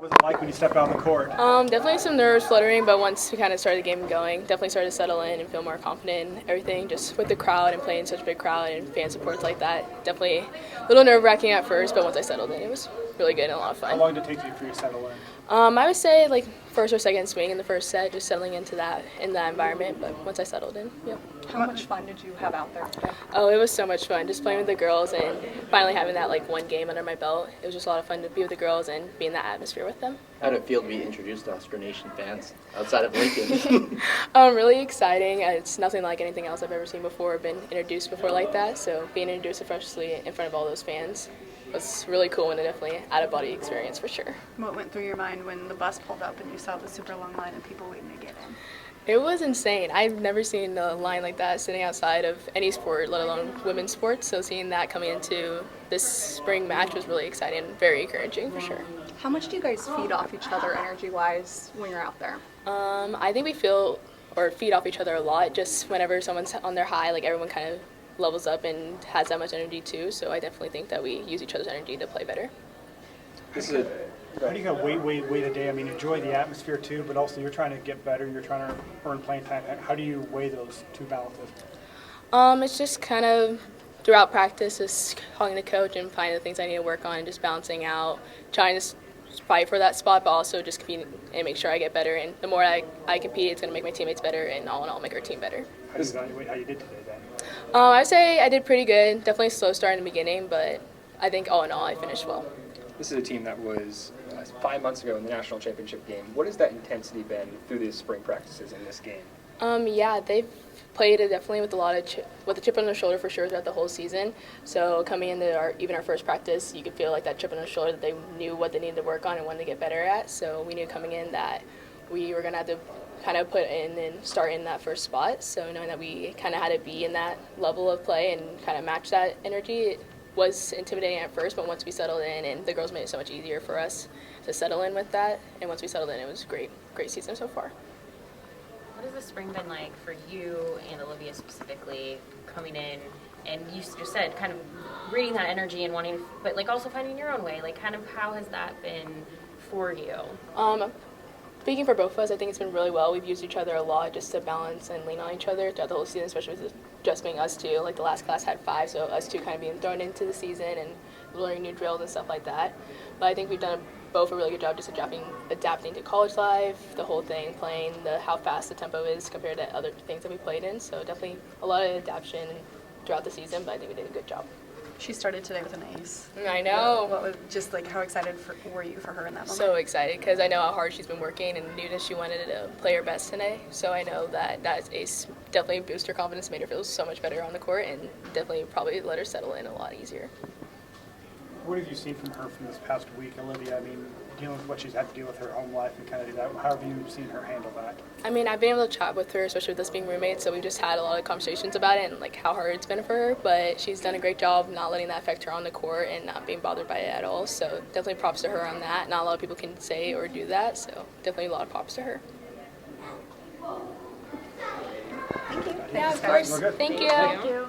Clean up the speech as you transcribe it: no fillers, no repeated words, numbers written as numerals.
What was it like when you stepped out on the court? Definitely some nerves, fluttering, but once we kind of started the game going, definitely started to settle in and feel more confident in everything, just with the crowd and playing such a big crowd and fan supports like that. Definitely a little nerve-wracking at first, but once I settled in, it was really good and a lot of fun. How long did it take you for you to settle in? I would say like first or second swing in the first set, just settling into that environment, but once I settled in, yep. How much fun did you have out there today? Oh, it was so much fun, just playing with the girls and finally having that like one game under my belt. It was just a lot of fun to be with the girls and be in that atmosphere with them. How did it feel to be introduced to Husker Nation fans outside of Lincoln? Really exciting. It's nothing like anything else I've ever seen before, been introduced before like that. So being introduced especially in front of all those fans was really cool and definitely out-of-body experience for sure. What went through your mind when the bus pulled up and you saw the super long line of people waiting to get in? It was insane. I've never seen a line like that sitting outside of any sport, let alone women's sports. So seeing that coming into this spring match was really exciting and very encouraging for sure. How much do you guys feed off each other energy-wise when you're out there? I think we feed off each other a lot. Just whenever someone's on their high, like everyone kind of levels up and has that much energy too. So I definitely think that we use each other's energy to play better. How do you got wait a day? I mean, enjoy the atmosphere too, but also you're trying to get better. You're trying to earn playing time. How do you weigh those two balances? It's just kind of throughout practice, just calling the coach and finding the things I need to work on and just balancing out, trying to fight for that spot, but also just compete and make sure I get better. And the more I compete, it's going to make my teammates better and all in all make our team better. How do you evaluate how you did today then? I'd say I did pretty good. Definitely a slow start in the beginning, but I think all in all I finished well. This is a team that was 5 months ago in the national championship game. What has that intensity been through these spring practices in this game? Yeah, they've played it definitely with a lot of with a chip on their shoulder for sure throughout the whole season. So coming into our first practice, you could feel like that chip on their shoulder that they knew what they needed to work on and wanted to get better at. So we knew coming in that we were going to have to kind of put in and start in that first spot. So knowing that we kind of had to be in that level of play and kind of match that energy, it was intimidating at first, but once we settled in, and the girls made it so much easier for us to settle in with that, and once we settled in, it was great season so far. What has the spring been like for you and Olivia specifically, coming in, and you just said kind of reading that energy and wanting, but like also finding your own way, like kind of how has that been for you? Speaking for both of us, I think it's been really well. We've used each other a lot just to balance and lean on each other throughout the whole season, especially with just being us two. Like the last class had 5, so us two kind of being thrown into the season and learning new drills and stuff like that. But I think we've done both a really good job just adapting to college life, the whole thing, playing how fast the tempo is compared to other things that we played in. So definitely a lot of adaptation throughout the season, but I think we did a good job. She started today with an ace. I know. What was just like how excited were you for her in that moment? So excited because I know how hard she's been working and knew that she wanted to play her best today. So I know that ace definitely boosted her confidence, made her feel so much better on the court, and definitely probably let her settle in a lot easier. What have you seen from her from this past week, Olivia? I mean, dealing with what she's had to deal with her home life and kind of do that. How have you seen her handle that? I mean, I've been able to chat with her, especially with us being roommates, so we've just had a lot of conversations about it and like how hard it's been for her, but she's done a great job not letting that affect her on the court and not being bothered by it at all. So definitely props to her on that. Not a lot of people can say or do that, so definitely a lot of props to her. Thank you. Yeah, of course. We're good. Thank you. Thank you.